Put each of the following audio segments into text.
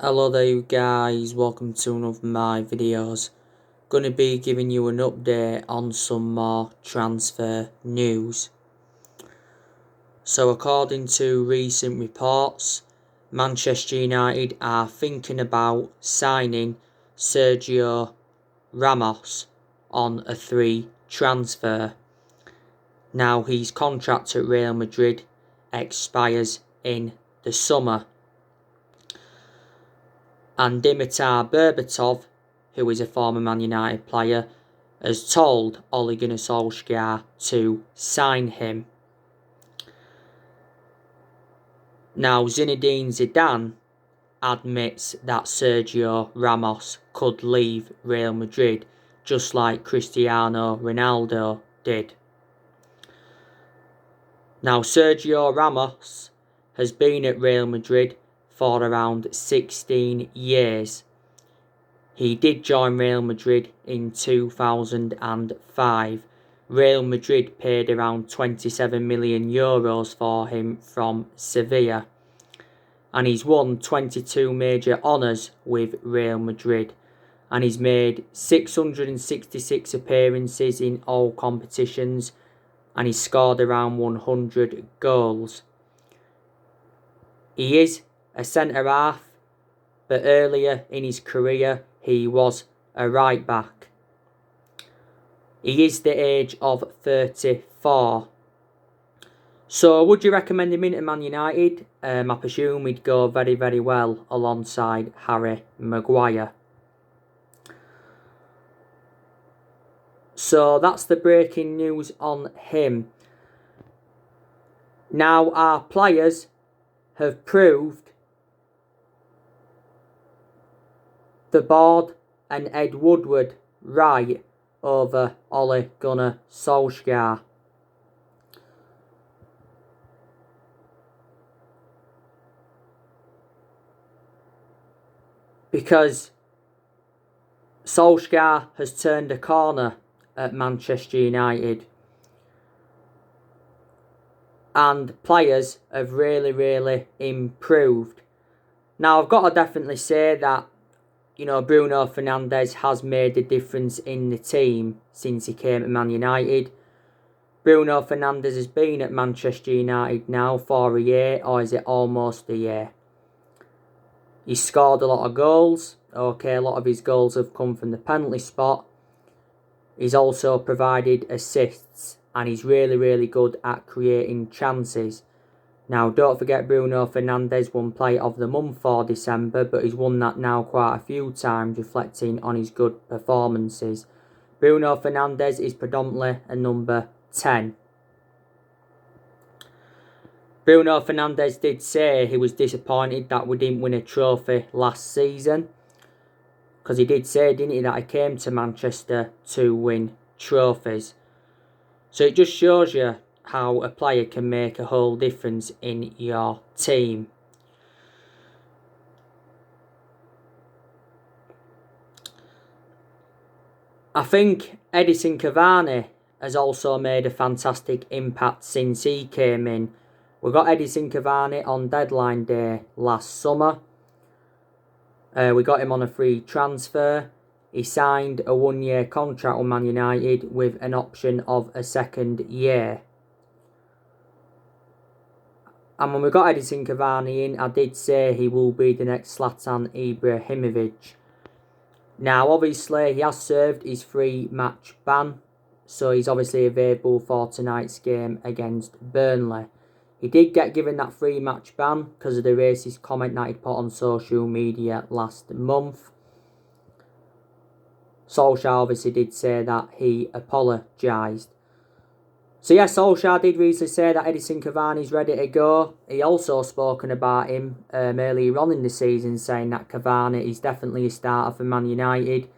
Hello there you guys, welcome to one of my videos. Gonna be giving you an update on some more transfer news. So according to recent reports, Manchester United are thinking about signing Sergio Ramos on a free transfer. Now his contract at Real Madrid expires in the summer. And Dimitar Berbatov, who is a former Man United player, has told Ole Gunnar Solskjaer to sign him. Now Zinedine Zidane admits that Sergio Ramos could leave Real Madrid, just like Cristiano Ronaldo did. Now Sergio Ramos has been at Real Madrid for around 16 years. He did join Real Madrid in 2005. Real Madrid paid around 27 million euros for him from Sevilla. And he's won 22 major honours with Real Madrid. And he's made 666 appearances in all competitions. And he's scored around 100 goals. He is a centre-half, but earlier in his career he was a right back. He is the age of 34. So would you recommend him into Man United? I presume he'd go very, very well alongside Harry Maguire. So that's the breaking news on him. Now our players have proved the board and Ed Woodward right over Ole Gunnar Solskjaer. Because Solskjaer has turned a corner at Manchester United. And players have really, really improved. Now I've got to definitely say that Bruno Fernandes has made a difference in the team since he came to Man United. Bruno Fernandes has been at Manchester United now for a year, or is it almost a year? He's scored a lot of goals. Okay, a lot of his goals have come from the penalty spot. He's also provided assists, and he's really, really good at creating chances. Now, don't forget Bruno Fernandes won Player of the Month for December, but he's won that now quite a few times, reflecting on his good performances. Bruno Fernandes is predominantly a number 10. Bruno Fernandes did say he was disappointed that we didn't win a trophy last season. Because he did say, didn't he, that he came to Manchester to win trophies. So it just shows you how a player can make a whole difference in your team. I think Edinson Cavani has also made a fantastic impact since he came in. We got Edinson Cavani on deadline day last summer. We got him on a free transfer. He signed a 1-year contract with Man United with an option of a second year. And when we got Edinson Cavani in, I did say he will be the next Zlatan Ibrahimovic. Now, obviously, he has served his 3-match ban, so he's obviously available for tonight's game against Burnley. He did get given that 3-match ban because of the racist comment that he put on social media last month. Solskjaer obviously did say that he apologised. So yes, Solskjaer did recently say that Edinson Cavani is ready to go. He also spoken about him earlier on in the season, saying that Cavani is definitely a starter for Man United.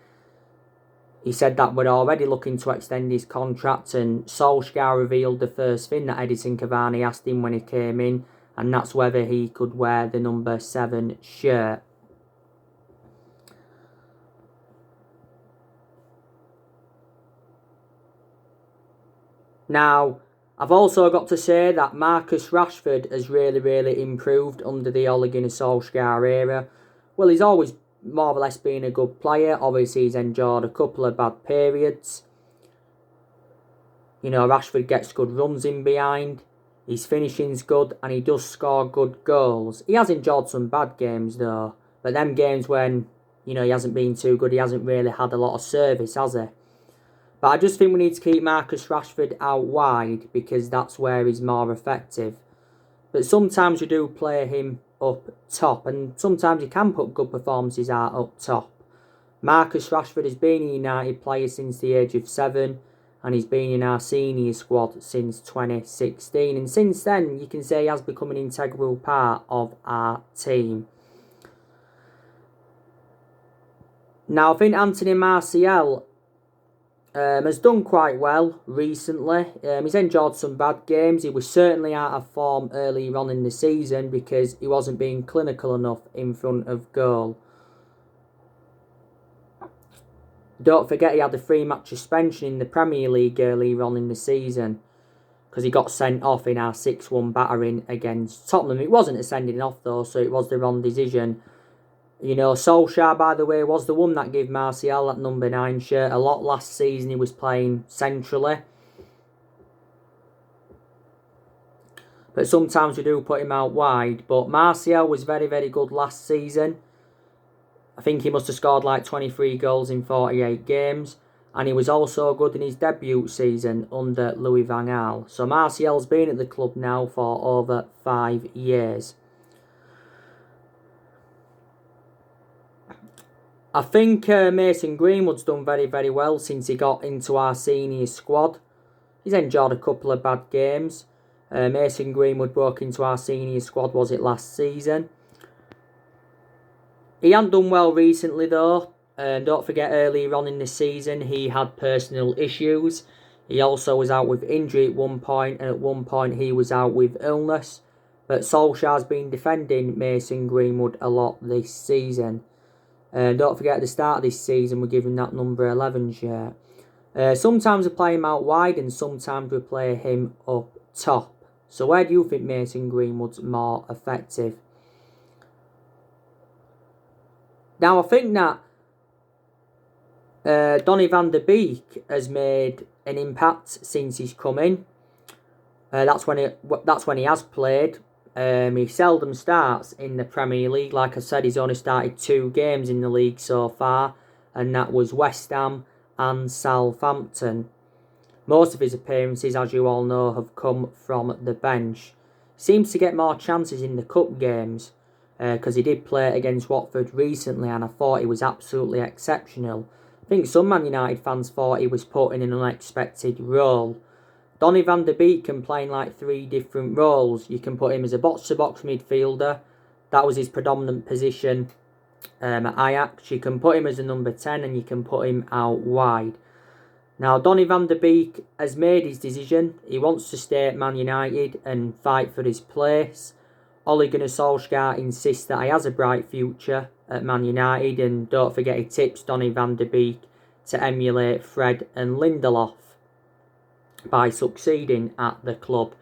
He said that we're already looking to extend his contract, and Solskjaer revealed the first thing that Edinson Cavani asked him when he came in, and that's whether he could wear the number 7 shirt. Now, I've also got to say that Marcus Rashford has really, really improved under the Ole Gunnar Solskjaer era. well, he's always more or less been a good player. Obviously, he's endured a couple of bad periods. You know, Rashford gets good runs in behind. His finishing's good and he does score good goals. He has enjoyed some bad games though. But them games when, you know, he hasn't been too good, he hasn't really had a lot of service, has he? But I just think we need to keep Marcus Rashford out wide because that's where he's more effective. But sometimes you do play him up top and sometimes you can put good performances out up top. Marcus Rashford has been a United player since the age of 7. And he's been in our senior squad since 2016. And since then, you can say he has become an integral part of our team. Now, I think Anthony Martial has done quite well recently. He's enjoyed some bad games. He was certainly out of form earlier on in the season because he wasn't being clinical enough in front of goal. Don't forget he had a 3-match suspension in the Premier League earlier on in the season because he got sent off in our 6-1 battering against Tottenham. It wasn't a sending off though, so it was the wrong decision. You know, Solskjaer, by the way, was the one that gave Martial that number 9 shirt. A lot last season he was playing centrally. But sometimes we do put him out wide. But Martial was very, very good last season. I think he must have scored like 23 goals in 48 games. And he was also good in his debut season under Louis van Gaal. So Martial's been at the club now for over 5 years. I think Mason Greenwood's done very, very well since he got into our senior squad. He's enjoyed a couple of bad games. Mason Greenwood broke into our senior squad, was it last season? He hadn't done well recently though. Don't forget earlier on in the season he had personal issues. He also was out with injury at one point, and at one point he was out with illness. But Solskjaer's been defending Mason Greenwood a lot this season. Don't forget at the start of this season we're giving that number 11 shirt. Sometimes we play him out wide and sometimes we play him up top. So where do you think Mason Greenwood's more effective? Now I think that Donny van der Beek has made an impact since he's come in. That's when he has played. He seldom starts in the Premier League. Like I said, he's only started 2 games in the league so far, and that was West Ham and Southampton. Most of his appearances, as you all know, have come from the bench. Seems to get more chances in the cup games because he did play against Watford recently and I thought he was absolutely exceptional. I think some Man United fans thought he was put in an unexpected role. Donny van der Beek can play in like 3 different roles. You can put him as a box-to-box midfielder. That was his predominant position at Ajax. You can put him as a number 10 and you can put him out wide. Now, Donny van der Beek has made his decision. He wants to stay at Man United and fight for his place. Ole Gunnar Solskjaer insists that he has a bright future at Man United, and don't forget he tips Donny van der Beek to emulate Fred and Lindelof by succeeding at the club.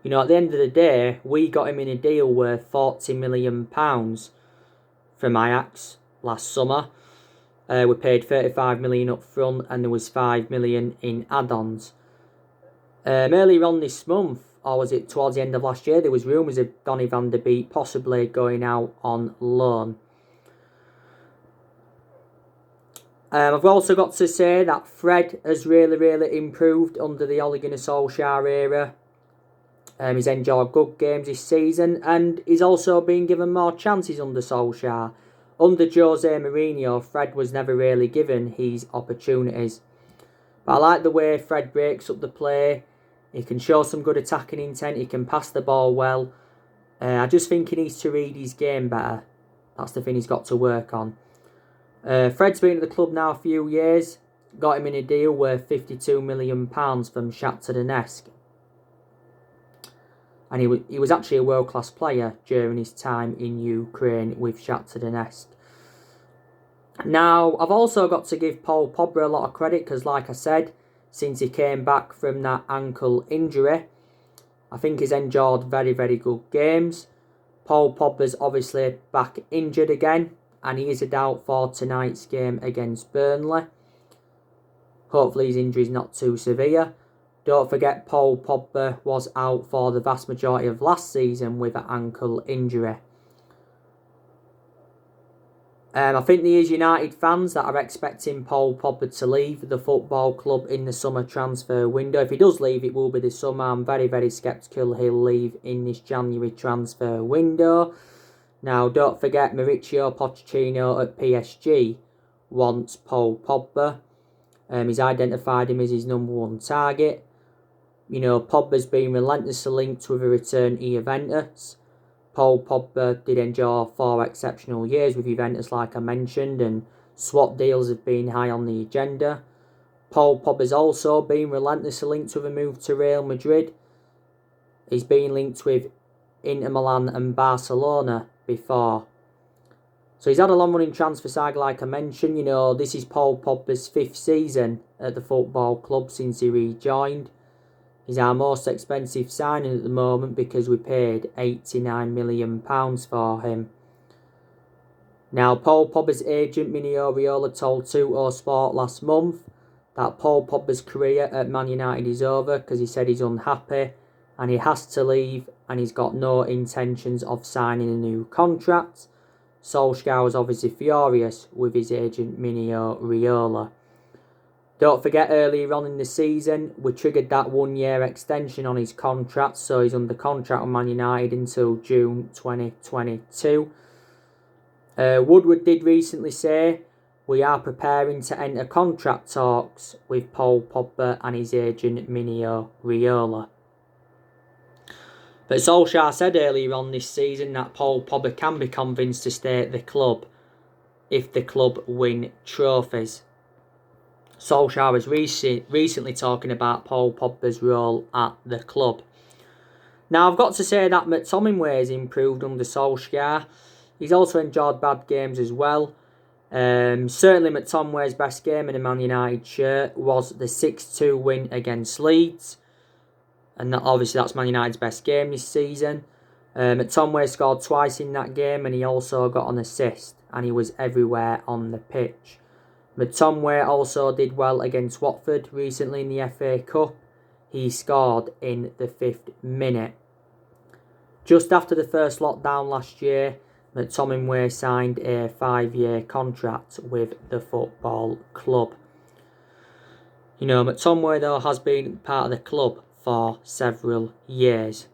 You know, at the end of the day, we got him in a deal worth £40 million from Ajax last summer. We paid £35 million up front and there was £5 million in add-ons. Earlier on this month, or was it towards the end of last year, there was rumours of Donny van der Beek possibly going out on loan. I've also got to say that Fred has really, really improved under the Ole Gunnar Solskjaer era. He's enjoyed good games this season and he's also been given more chances under Solskjaer. Under Jose Mourinho, Fred was never really given his opportunities. But I like the way Fred breaks up the play. He can show some good attacking intent. He can pass the ball well. I just think he needs to read his game better. That's the thing he's got to work on. Fred's been at the club now a few years. Got him in a deal worth £52 million from Shakhtar Donetsk. And he was actually a world-class player during his time in Ukraine with Shakhtar Donetsk. Now, I've also got to give Paul Pogba a lot of credit because, like I said, since he came back from that ankle injury, I think he's enjoyed very, very good games. Paul Pogba's obviously back injured again. and he is a doubt for tonight's game against Burnley. Hopefully his injury is not too severe. Don't forget Paul Pogba was out for the vast majority of last season with an ankle injury. I think there is United fans that are expecting Paul Pogba to leave the football club in the summer transfer window. If he does leave, it will be this summer. I'm very, very sceptical he'll leave in this January transfer window. Now, don't forget Mauricio Pochettino at PSG wants Paul Pogba. He's identified him as his #1 target. You know, Pogba's been relentlessly linked with a return to Juventus. Paul Pogba did enjoy 4 exceptional years with Juventus, like I mentioned, and swap deals have been high on the agenda. Paul Pogba's also been relentlessly linked with a move to Real Madrid. He's been linked with Inter Milan and Barcelona before. So he's had a long running transfer saga, like I mentioned. You know, this is Paul Pogba's 5th season at the football club since he rejoined. He's our most expensive signing at the moment because we paid £89 million for him. Now, Paul Pogba's agent, Mino Raiola, told Tutto Sport last month that Paul Pogba's career at Man United is over because he said he's unhappy and he has to leave and he's got no intentions of signing a new contract. Solskjaer was obviously furious with his agent, Mino Raiola. Don't forget, earlier on in the season, we triggered that 1-year extension on his contract, so he's under contract with Man United until June 2022. Woodward did recently say, we are preparing to enter contract talks with Paul Pogba and his agent, Mino Raiola. But Solskjaer said earlier on this season that Paul Pogba can be convinced to stay at the club if the club win trophies. Solskjaer was recently talking about Paul Pogba's role at the club. Now, I've got to say that McTominay has improved under Solskjaer. He's also enjoyed bad games as well. Certainly McTominay's best game in a Man United shirt was the 6-2 win against Leeds. And obviously that's Man United's best game this season. McTominay scored twice in that game and he also got an assist. And he was everywhere on the pitch. McTominay also did well against Watford recently in the FA Cup. He scored in the 5th minute. Just after the first lockdown last year, McTominay signed a 5-year contract with the football club. You know, McTominay though has been part of the club for several years.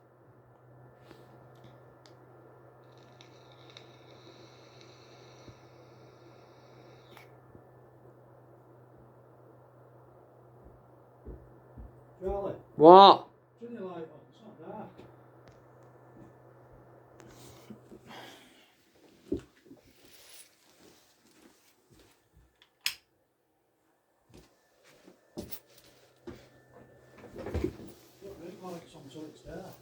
Charlie, What? turn your light on, it's not dark. Don't make lights on till it's dark.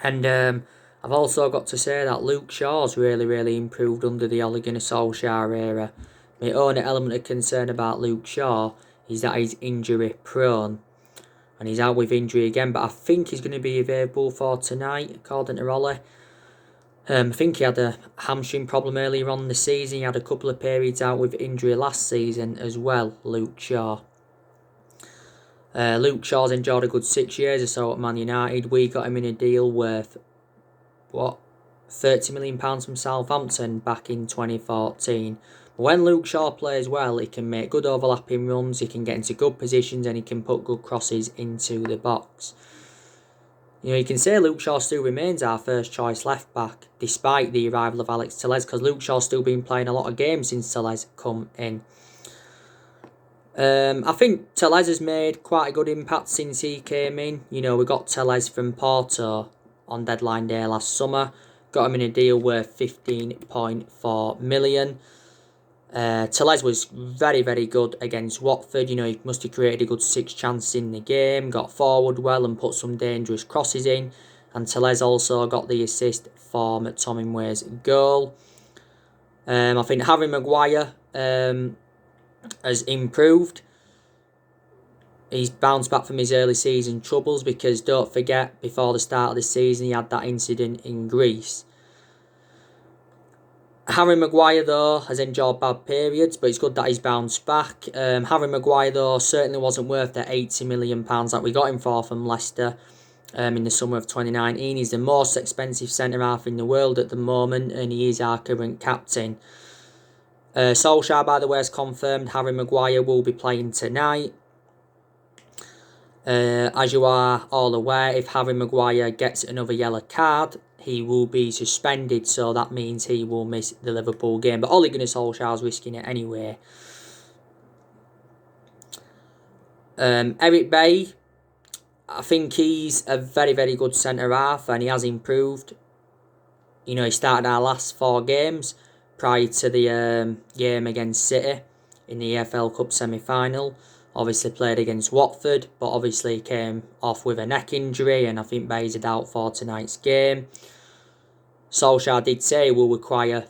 And I've also got to say that Luke Shaw's really improved under the Ole Gunnar Solskjaer era. My only element of concern about Luke Shaw is that he's injury prone. And he's out with injury again, but I think he's going to be available for tonight, according to Ole. I think he had a hamstring problem earlier on in the season. He had a couple of periods out with injury last season as well, Luke Shaw. Luke Shaw's enjoyed a good 6 years or so at Man United. We got him in a deal worth, £30 million from Southampton back in 2014. But when Luke Shaw plays well, he can make good overlapping runs, he can get into good positions and he can put good crosses into the box. You know, you can say Luke Shaw still remains our first choice left back, despite the arrival of Alex Telles, because Luke Shaw's still been playing a lot of games since Telles come in. I think Telles has made quite a good impact since he came in. You know, we got Telles from Porto on deadline day last summer. Got him in a deal worth £15.4 million. Tellez was very, very good against Watford. He must have created a good 6 chances in the game, got forward well and put some dangerous crosses in. And Tellez also got the assist for McTominay's goal. I think Harry Maguire has improved. He's bounced back from his early season troubles because don't forget, before the start of the season, he had that incident in Greece. Harry Maguire, though, has endured bad periods, but it's good that he's bounced back. Harry Maguire, though, certainly wasn't worth the £80 million that we got him for from Leicester in the summer of 2019. He's the most expensive centre-half in the world at the moment, and he is our current captain. Solskjaer, by the way, has confirmed Harry Maguire will be playing tonight. As you are all aware, if Harry Maguire gets another yellow card, he will be suspended, so that means he will miss the Liverpool game. But Ole Gunnar Solskjaer's risking it anyway. Eric Bailly, I think he's a very, very good centre-half and he has improved. He started our last 4 games prior to the game against City in the EFL Cup semi-final. Obviously played against Watford, but obviously came off with a neck injury, and I think Bailly's a doubt for tonight's game. Solskjaer did say he will require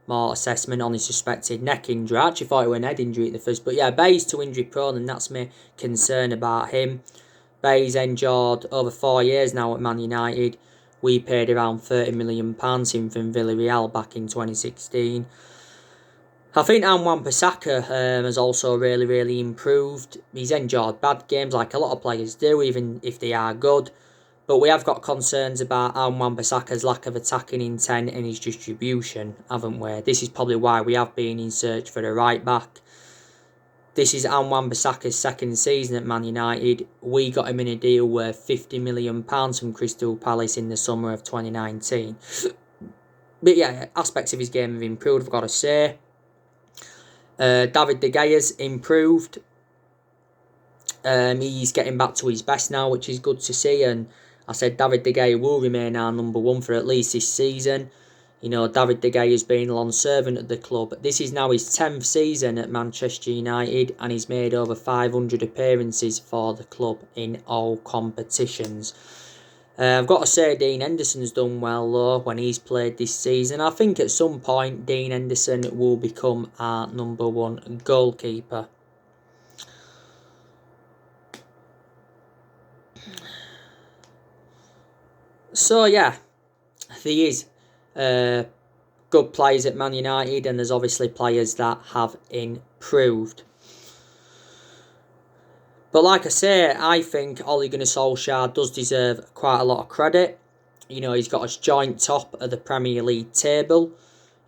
more assessment on his suspected neck injury. I actually thought it was an head injury at the first, but yeah, Bailly's too injury prone, and that's my concern about him. Bailly's endured over 4 years now at Man United. We paid around £30 million him from Villarreal back in 2016. I think Wan-Bissaka has also really, really improved. He's endured bad games like a lot of players do, even if they are good. But we have got concerns about Wan-Bissaka's lack of attacking intent and his distribution, haven't we? This is probably why we have been in search for a right-back. This is Wan-Bissaka's 2nd season at Man United. We got him in a deal worth £50 million from Crystal Palace in the summer of 2019. But yeah, aspects of his game have improved, I've got to say. David De Gea's improved. He's getting back to his best now, which is good to see. And I said David De Gea will remain our number 1 for at least this season. David De Gea has been a long servant at the club. This is now his 10th season at Manchester United, and he's made over 500 appearances for the club in all competitions. I've got to say Dean Henderson's done well though when he's played this season. I think at some point Dean Henderson will become our number 1 goalkeeper. So yeah, there is good players at Man United, and there's obviously players that have improved. But like I say, I think Ole Gunnar Solskjaer does deserve quite a lot of credit. He's got us joint top of the Premier League table.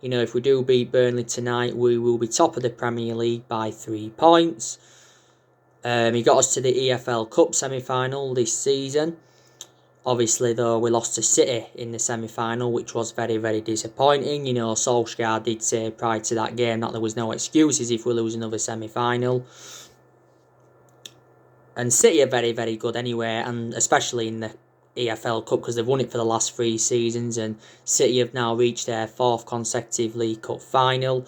If we do beat Burnley tonight, we will be top of the Premier League by 3 points. He got us to the EFL Cup semi-final this season. Obviously, though, we lost to City in the semi-final, which was very, very disappointing. Solskjaer did say prior to that game that there was no excuses if we lose another semi-final. And City are very, very good anyway, and especially in the EFL Cup because they've won it for the last 3 seasons, and City have now reached their 4th consecutive League Cup final.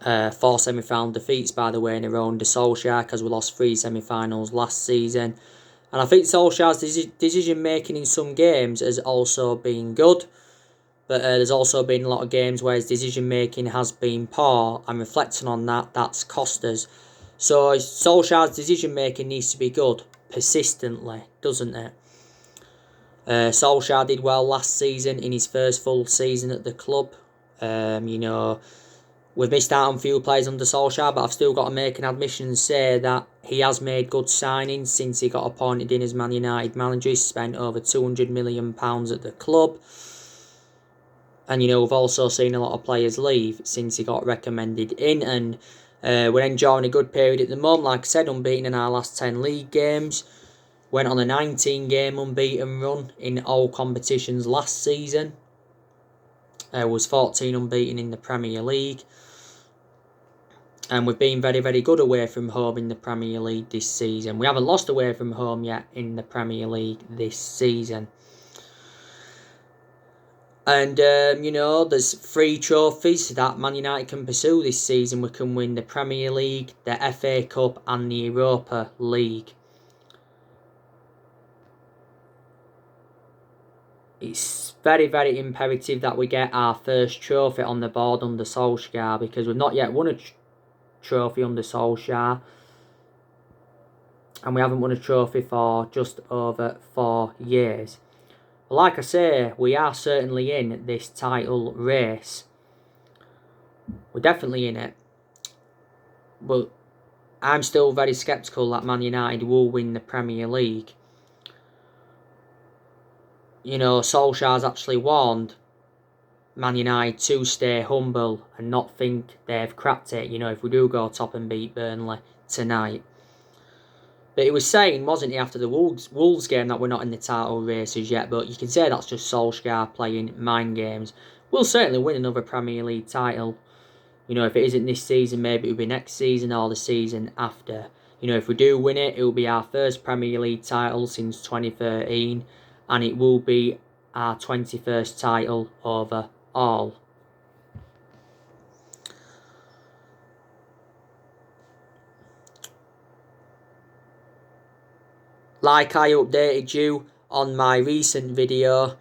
4 semi-final defeats, by the way, in a row under Solskjaer because we lost 3 semi-finals last season. And I think Solskjaer's decision-making in some games has also been good, but there's also been a lot of games where his decision-making has been poor, and reflecting on that, that's cost us. So Solskjaer's decision-making needs to be good, persistently, doesn't it? Solskjaer did well last season in his first full season at the club. We've missed out on few players under Solskjaer, but I've still got to make an admission and say that he has made good signings since he got appointed in as Man United manager. He's spent over £200 million at the club. And, we've also seen a lot of players leave since he got recommended in. And we're enjoying a good period at the moment. Like I said, unbeaten in our last 10 league games. Went on a 19-game unbeaten run in all competitions last season. Was 14 unbeaten in the Premier League. And we've been very, very good away from home in the Premier League this season. We haven't lost away from home yet in the Premier League this season. And, you know, there's 3 trophies that Man United can pursue this season. We can win the Premier League, the FA Cup and the Europa League. It's very, very imperative that we get our first trophy on the board under Solskjaer, because we've not yet won a trophy under Solskjaer. And we haven't won a trophy for just over 4 years. But like I say, we are certainly in this title race. We're definitely in it. But I'm still very sceptical that Man United will win the Premier League. You know, Solskjaer's actually warned Man United to stay humble and not think they've cracked it, you know, if we do go top and beat Burnley tonight. But he was saying, wasn't he, after the Wolves game, that we're not in the title races yet, but you can say that's just Solskjaer playing mind games. We'll certainly win another Premier League title. You know, if it isn't this season, maybe it'll be next season or the season after. You know, if we do win it, it will be our first Premier League title since 2013, and it will be our 21st title overall. Like I updated you on my recent video,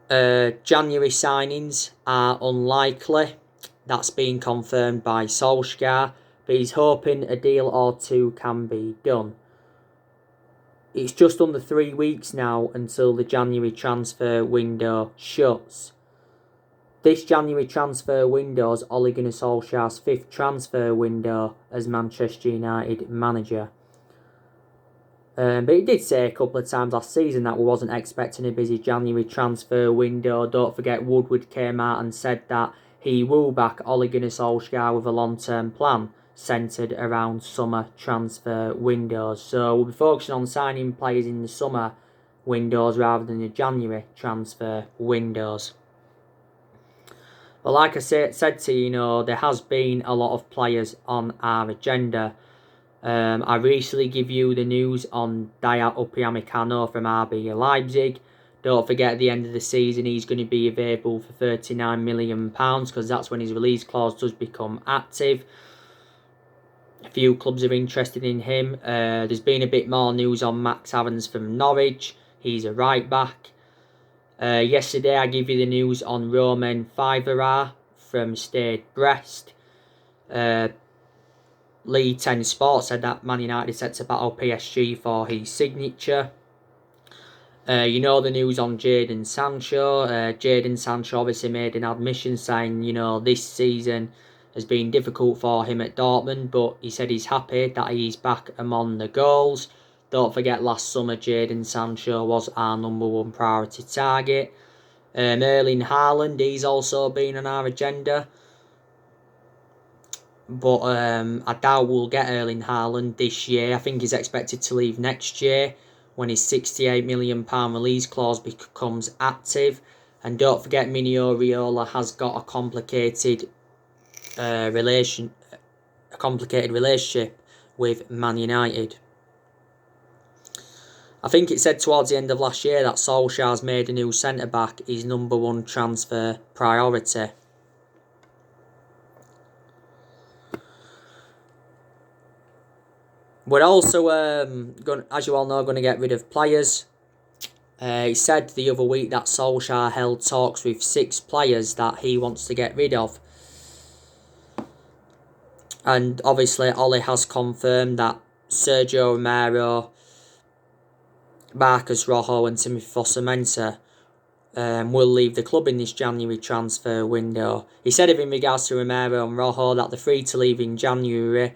January signings are unlikely. That's been confirmed by Solskjaer, but he's hoping a deal or 2 can be done. It's just under 3 weeks now until the January transfer window shuts. This January transfer window is Ole Gunnar Solskjaer's 5th transfer window as Manchester United manager. But he did say a couple of times last season that we wasn't expecting a busy January transfer window. Don't forget, Woodward came out and said that he will back Ole Gunnar Solskjaer with a long-term plan centred around summer transfer windows. So we'll be focusing on signing players in the summer windows rather than the January transfer windows. But like I said to you, you know, there has been a lot of players on our agenda. I recently give you the news on Dayot Upamecano from RB Leipzig. Don't forget, at the end of the season, he's going to be available for £39 million, because that's when his release clause does become active. A few clubs are interested in him. There's been a bit more news on Max Evans from Norwich. He's a right back. Yesterday, I give you the news on Romain Fivera from Stade Brest. League 10 Sports said that Man United is set to battle PSG for his signature. You know the news on Jadon Sancho. Jadon Sancho obviously made an admission saying, you know, this season has been difficult for him at Dortmund, but he said he's happy that he's back among the goals. Don't forget, last summer Jadon Sancho was our #1 priority target. Erling Haaland, he's also been on our agenda. But I doubt we'll get Erling Haaland this year. I think he's expected to leave next year when his £68 million release clause becomes active. And don't forget, Mino Raiola has got a complicated relationship with Man United. I think it said towards the end of last year that Solskjaer's made a new centre-back his #1 transfer priority. We're also, as you all know, going to get rid of players. He said the other week that Solskjaer held talks with 6 players that he wants to get rid of. And obviously, Ole has confirmed that Sergio Romero, Marcus Rojo and Timothy Fosu-Mensah will leave the club in this January transfer window. He said in regards to Romero and Rojo that they're free to leave in January,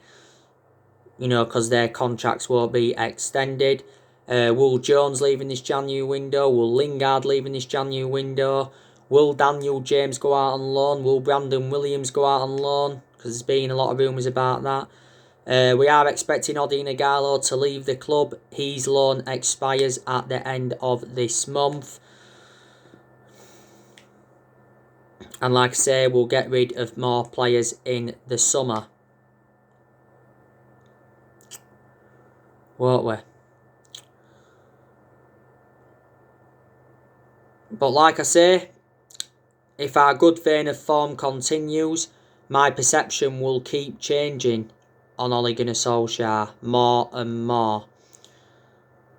you know, because their contracts won't be extended. Will Jones leave in this January window? Will Lingard leave in this January window? Will Daniel James go out on loan? Will Brandon Williams go out on loan? Because there's been a lot of rumours about that. We are expecting Odin Ighalo to leave the club. His loan expires at the end of this month. And like I say, we'll get rid of more players in the summer. Won't we? But like I say, if our good vein of form continues, my perception will keep changing on Ole Gunnar Solskjaer more and more.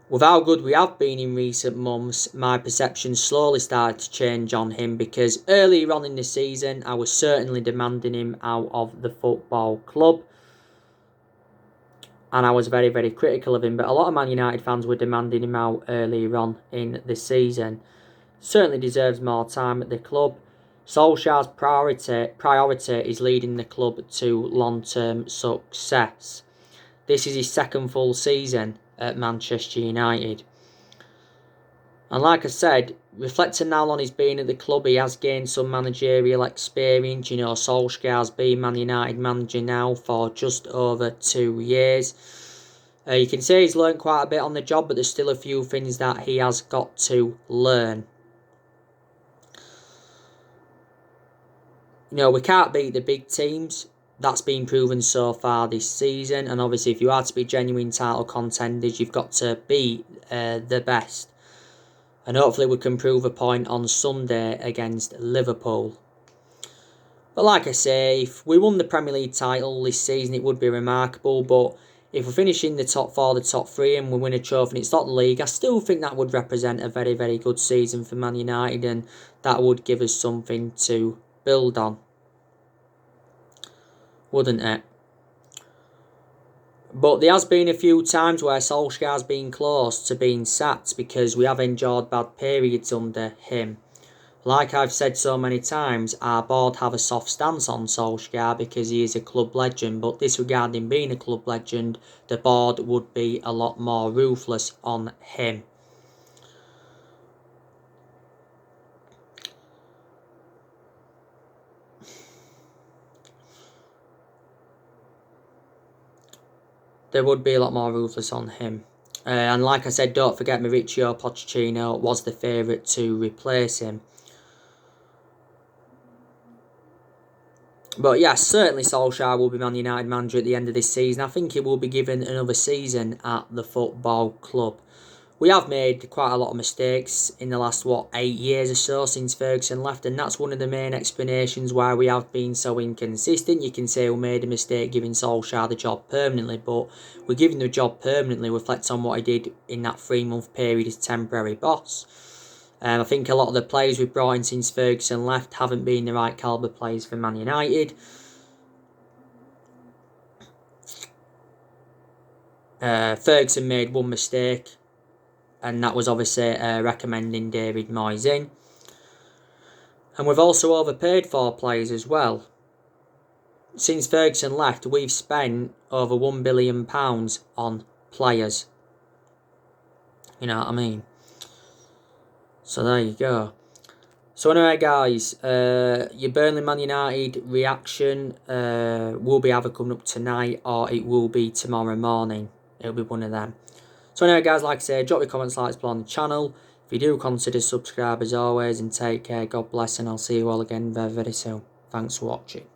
With how good we have been in recent months, my perception slowly started to change on him, because earlier on in the season I was certainly demanding him out of the football club. And I was very, very critical of him. But a lot of Man United fans were demanding him out earlier on in the season. Certainly deserves more time at the club. Solskjaer's priority is leading the club to long-term success. This is his second full season at Manchester United. And like I said, reflecting now on his being at the club, he has gained some managerial experience. You know, Solskjaer's been Man United manager now for just over 2 years. You can say he's learned quite a bit on the job, but there's still a few things that he has got to learn. You know, we can't beat the big teams. That's been proven so far this season. And obviously, if you are to be genuine title contenders, you've got to beat the best. And hopefully we can prove a point on Sunday against Liverpool. But like I say, if we won the Premier League title this season, it would be remarkable. But if we finish in the top 4, the top 3, and we win a trophy and it's not the league, I still think that would represent a very, very good season for Man United. And that would give us something to build on, wouldn't it? But there has been a few times where Solskjaer's been close to being sacked, because we have endured bad periods under him. Like I've said so many times, our board have a soft stance on Solskjaer because he is a club legend. But disregarding being a club legend, the board would be a lot more ruthless on him. They would be a lot more ruthless on him. And like I said, don't forget Mauricio Pochettino was the favourite to replace him. But yes, certainly Solskjaer will be Man United manager at the end of this season. I think he will be given another season at the football club. We have made quite a lot of mistakes in the last, 8 years or so since Ferguson left, and that's one of the main explanations why we have been so inconsistent. You can say we made a mistake giving Solskjaer the job permanently, but we're giving the job permanently reflects on what he did in that 3-month period as temporary boss. I think a lot of the players we've brought in since Ferguson left haven't been the right calibre players for Man United. Ferguson made one mistake, and that was obviously recommending David Moyes in. And we've also overpaid for players as well. Since Ferguson left, we've spent over £1 billion on players. You know what I mean? So there you go. So anyway, guys, your Burnley Man United reaction will be either coming up tonight or it will be tomorrow morning. It'll be one of them. So anyway, guys, like I say, drop your comments, likes below on the channel. If you do, consider subscribe as always, and take care. God bless, and I'll see you all again very, very soon. Thanks for watching.